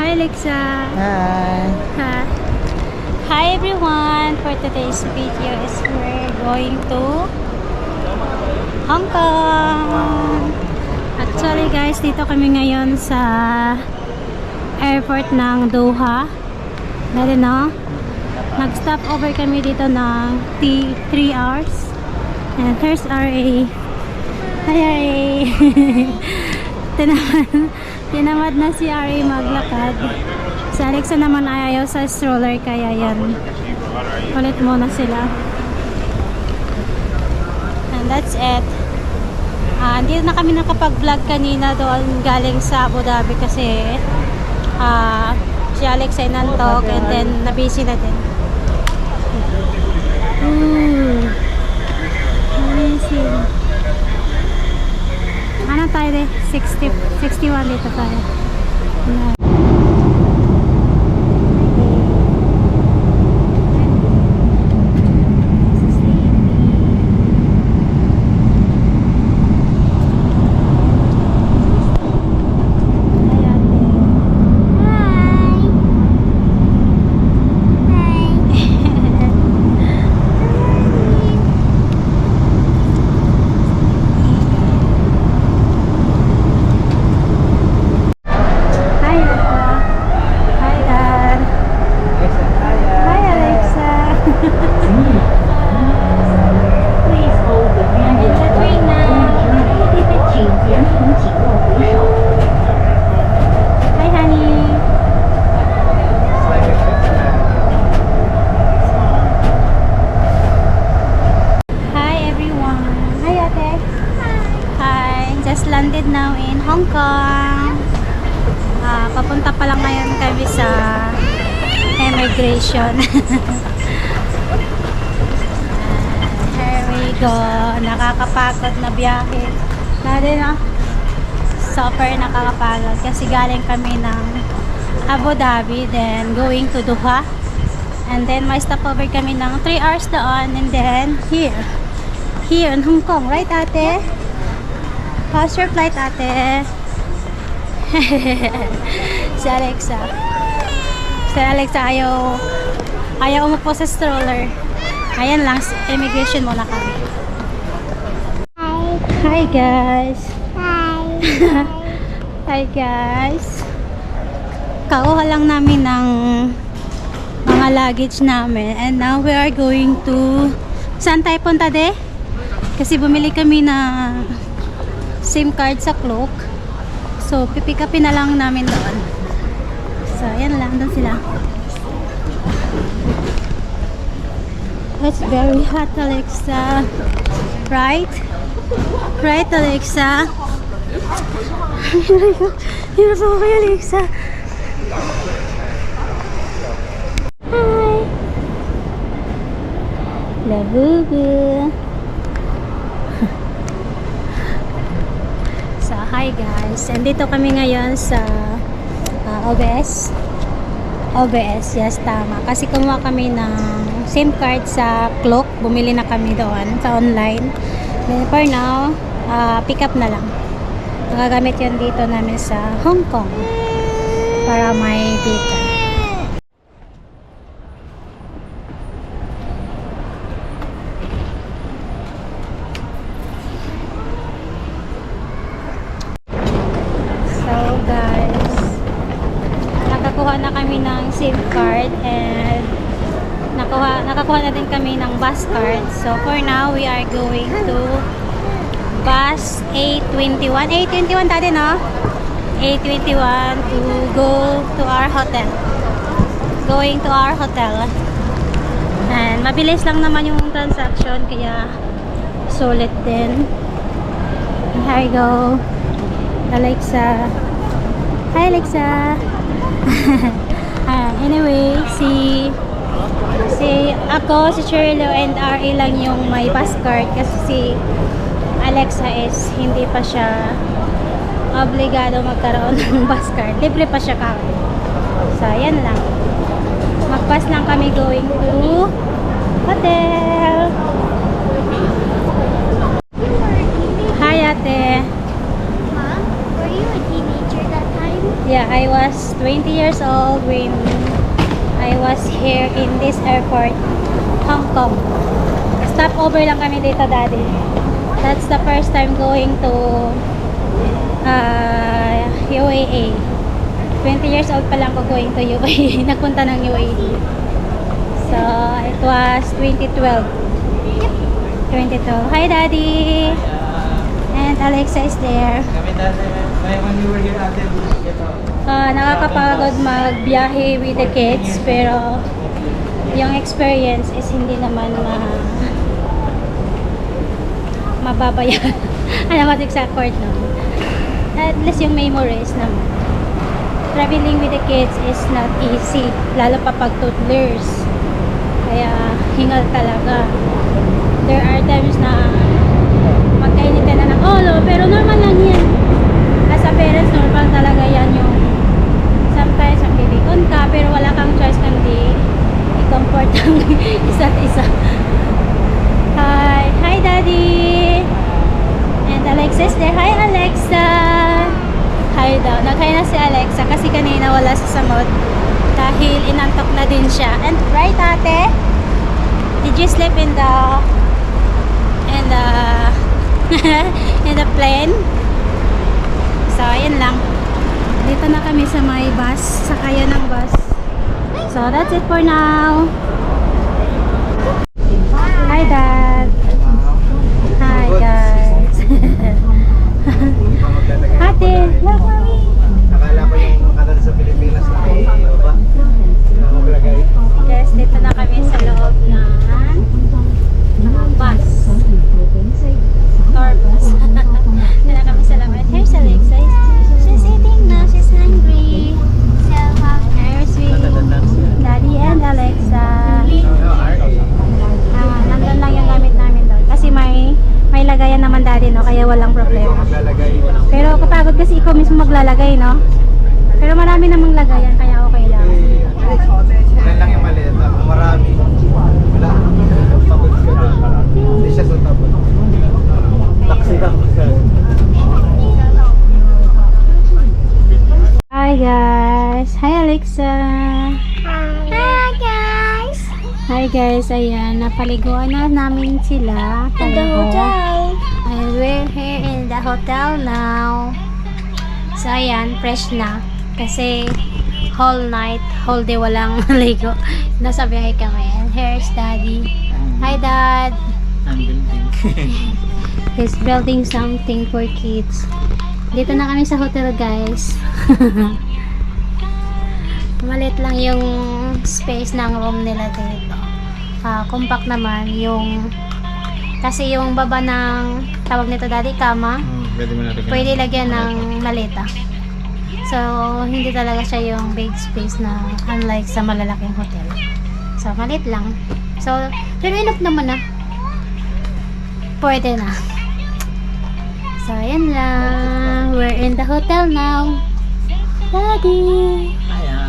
Hi Alexa. Hi. Hi. Hi everyone. For today's video is we're going to Hong Kong. Actually guys, dito kami ngayon sa airport ng Doha. Dahil no, nag-stop over kami dito ng 3 hours. And here's RA. Hi RA. Tinamad na si RA maglakad. Si Alexa naman ayaw sa stroller, kaya yan. Ulit muna sila. And that's it. Hindi na kami nakapag-vlog kanina doon galing sa Abu Dhabi kasi si Alexa ay nantok and then nabisi na din. Amazing. Ano tayo de? 61 dito tayo. Landed now in Hong Kong. Papunta pa lang ngayon kami sa immigration. Here we go. Nakakapagod na biyahe. Super nakakapagod kasi galing kami ng Abu Dhabi, then going to Doha, and then may stopover kami ng 3 hours doon, and then here in Hong Kong, right ate? How's your flight, ate? Si Alexa. Si Alexa ayaw umupo sa stroller. Ayan lang, immigration muna kami. Hi guys. Hi. Hi guys. Kakuha lang namin ng mga luggage namin, and now we are going to, saan tayo punta de? Kasi bumili kami na SIM card sa Cloak. So, pipick upin na lang namin doon. So, ayan lang. Doon sila. It's very hot, Alexa. Right? Right, Alexa? Hirap ako kay Alexa. Hi! Labubu! Hi guys, andito kami ngayon sa OBS. OBS, yes, tama. Kasi kumuha kami ng SIM card sa Cloak. Bumili na kami doon sa online. Then for now, pick up na lang. Nagagamit yun dito namin sa Hong Kong para may data. Nakakuha na kami ng SIM card and nakakuha na din kami ng bus card. So for now, we are going to bus A21. A21 dati, no? A21 to go to our hotel. Going to our hotel. And mabilis lang naman yung transaction, kaya sulit din. Here we go. Alexa. Hi Alexa. Anyway, si ako, si Cherlo and RA lang yung may bus card kasi si Alexa is hindi pa siya obligado magkaroon ng bus card. Libre pa siya kami. So, ayan lang. Mag-bus lang kami going to hotel. Hi, ate. Mom, were you a teenager that time? Yeah, I was 20 years old when I was here in this airport, Hong Kong. Stopover lang kami dito, Daddy. That's the first time going to UAE. 20 years old pa lang ko going to UAE. Nagpunta ng UAE. So, it was 2012. 2012. Hi, Daddy! And Alexa is there. Kami dati, when we were here natin, Nakakapagod magbiyahe with the kids, pero yung experience is hindi naman mababayan. Ano ba sa court, no? At least yung memories naman. Traveling with the kids is not easy, lalo pa pag toddlers. Kaya hingal talaga. There are times na magkainit ka na ng ulo, pero normal lang yan. As a parents, normal talaga yan yung sometimes magbibikon ka, pero wala kang choice kundi i-comfort ang isa't isa. Hi! Hi, Daddy! And Alexa is there. Hi, Alexa! Hi daw. Nag-hi na si Alexa kasi kanina wala sa samot dahil inantok na din siya. And right, ate? Did you sleep in the in the plane? So, ayun lang. Dito na kami sa may bus, sakayan ng bus. So, that's it for now. Hi, Dad. Hi, guys. Ate, look, Mami. Nakala ko yung kanan sa Pilipinas na may ba? Nakablagay. Guys, dito na kami sa loob ng bus. Tour bus. Dito na kami sa loob. And here's Alexa. She's eating now. She's hungry. So, here's Daddy and Alexa. Nandun lang yung gamit namin doon. Kasi may lagayan naman, Daddy, no? Kaya walang problema. Maglalagay. Pero kapagod kasi ikaw mismo maglalagay, no? Pero marami namang lagayan, kaya okay lang. Yan lang yung maliit. Kung marami, wala. Pagod ka na. Hindi siya sutabot. Taxi lang. Hi, guys! Hi, Alexa! Hi, guys! Hi, guys! Ayan, napaliguan na namin sila. At the hotel. And we're here in the hotel now. So, ayan, fresh na. Kasi, whole night, whole day walang ligo. Nasa biyahe kami. And here's Daddy. Hi, Dad! I'm building. He's building something for kids. Dito na kami sa hotel, guys. Malit lang yung space ng room nila dito. Compact naman yung kasi yung baba ng tawag nito, Daddy, kama, Pwede mo natin. pwede lagyan ng maleta. So, hindi talaga siya yung big space na unlike sa malalaking hotel. So, malit lang. So, pero enough naman na. Pwede na. So, ayan lang. We're in the hotel now. Daddy! Hiya.